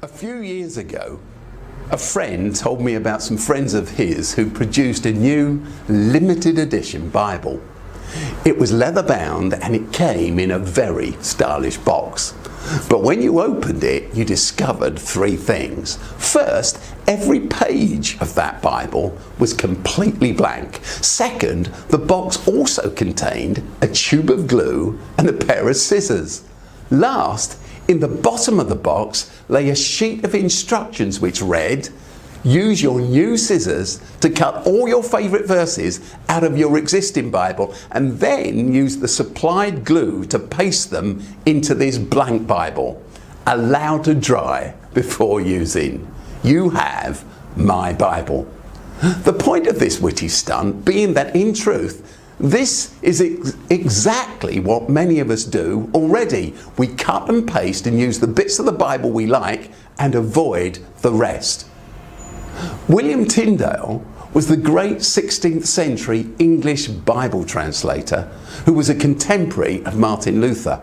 A few years ago, a friend told me about some friends of his who produced a new limited edition Bible. It was leather bound and it came in a very stylish box. But when you opened it, you discovered three things. First, every page of that Bible was completely blank. Second, the box also contained a tube of glue and a pair of scissors. Last, in the bottom of the box lay a sheet of instructions which read, "Use your new scissors to cut all your favourite verses out of your existing Bible and then use the supplied glue to paste them into this blank Bible. Allow to dry before using. You have my Bible." The point of this witty stunt being that in truth, this is exactly what many of us do already. We cut and paste and use the bits of the Bible we like and avoid the rest. William Tyndale was the great 16th century English Bible translator who was a contemporary of Martin Luther.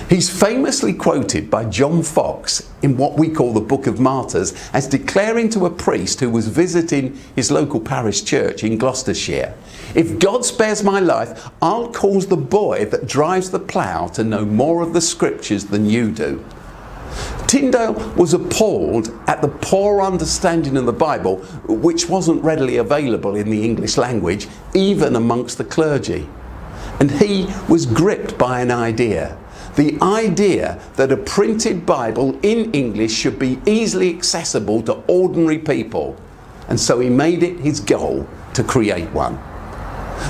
He's famously quoted by John Foxe in what we call the Book of Martyrs as declaring to a priest who was visiting his local parish church in Gloucestershire, "If God spares my life, I'll cause the boy that drives the plough to know more of the scriptures than you do." Tyndale was appalled at the poor understanding of the Bible, which wasn't readily available in the English language, even amongst the clergy. And he was gripped by an idea. The idea that a printed Bible in English should be easily accessible to ordinary people. And so he made it his goal to create one.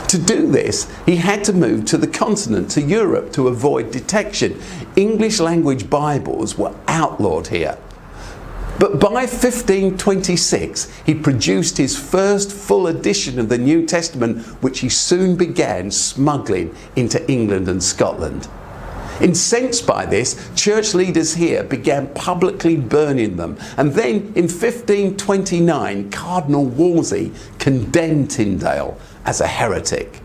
To do this, he had to move to the continent, to Europe, to avoid detection. English language Bibles were outlawed here. But by 1526, he produced his first full edition of the New Testament, which he soon began smuggling into England and Scotland. Incensed by this, church leaders here began publicly burning them. And then in 1529, Cardinal Wolsey condemned Tyndale as a heretic.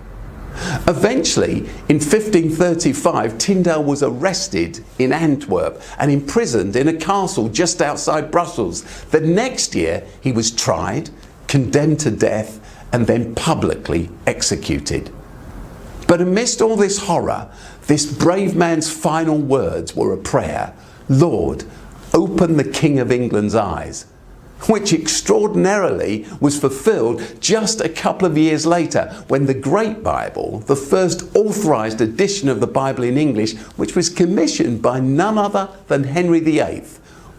Eventually, in 1535, Tyndale was arrested in Antwerp and imprisoned in a castle just outside Brussels. The next year, he was tried, condemned to death, and then publicly executed. But amidst all this horror, this brave man's final words were a prayer: "Lord, open the King of England's eyes," which extraordinarily was fulfilled just a couple of years later when the Great Bible, the first authorised edition of the Bible in English, which was commissioned by none other than Henry VIII,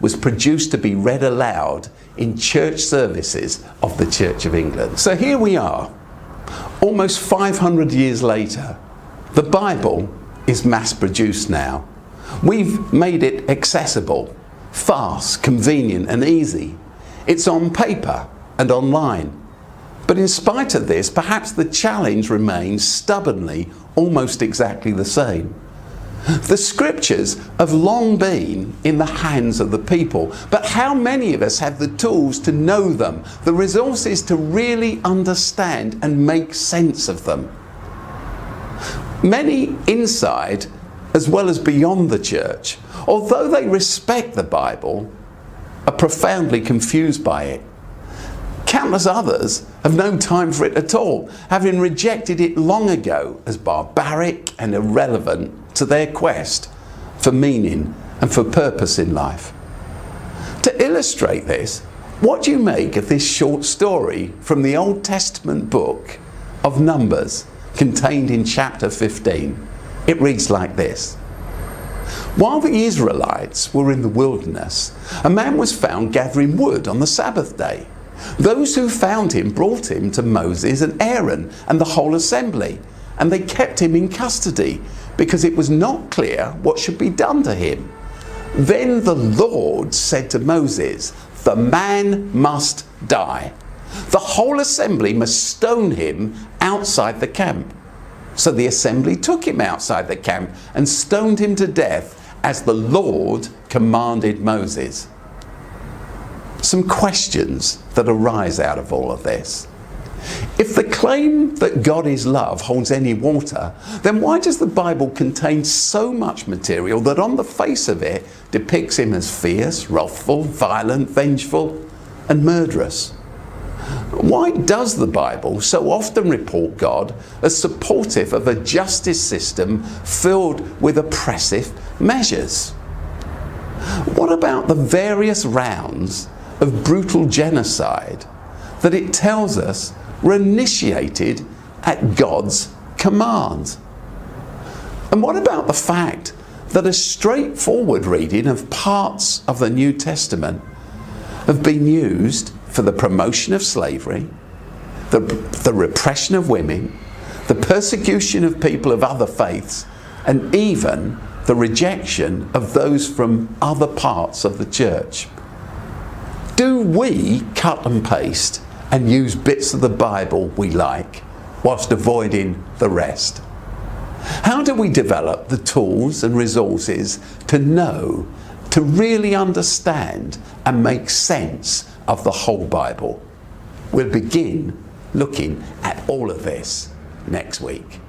was produced to be read aloud in church services of the Church of England. So here we are, almost 500 years later. The Bible is mass produced now. We've made it accessible, fast, convenient and easy. It's on paper and online. But in spite of this, perhaps the challenge remains stubbornly almost exactly the same. The scriptures have long been in the hands of the people, but how many of us have the tools to know them, the resources to really understand and make sense of them? Many inside as well as beyond the church, although they respect the Bible, are profoundly confused by it. Countless others have no time for it at all, having rejected it long ago as barbaric and irrelevant to their quest for meaning and for purpose in life. To illustrate this, what do you make of this short story from the Old Testament book of Numbers, contained in chapter 15? It reads like this. While the Israelites were in the wilderness, a man was found gathering wood on the Sabbath day. Those who found him brought him to Moses and Aaron and the whole assembly, and they kept him in custody because it was not clear what should be done to him. Then the Lord said to Moses, "The man must die. The whole assembly must stone him outside the camp." So the assembly took him outside the camp and stoned him to death as the Lord commanded Moses. Some questions that arise out of all of this. If the claim that God is love holds any water, then why does the Bible contain so much material that on the face of it depicts him as fierce, wrathful, violent, vengeful, and murderous? Why does the Bible so often report God as supportive of a justice system filled with oppressive measures? What about the various rounds of brutal genocide that it tells us were initiated at God's command? And what about the fact that a straightforward reading of parts of the New Testament have been used for the promotion of slavery, the repression of women, the persecution of people of other faiths, and even the rejection of those from other parts of the church? Do we cut and paste and use bits of the Bible we like whilst avoiding the rest? How do we develop the tools and resources to know, to really understand and make sense of the whole Bible? We'll begin looking at all of this next week.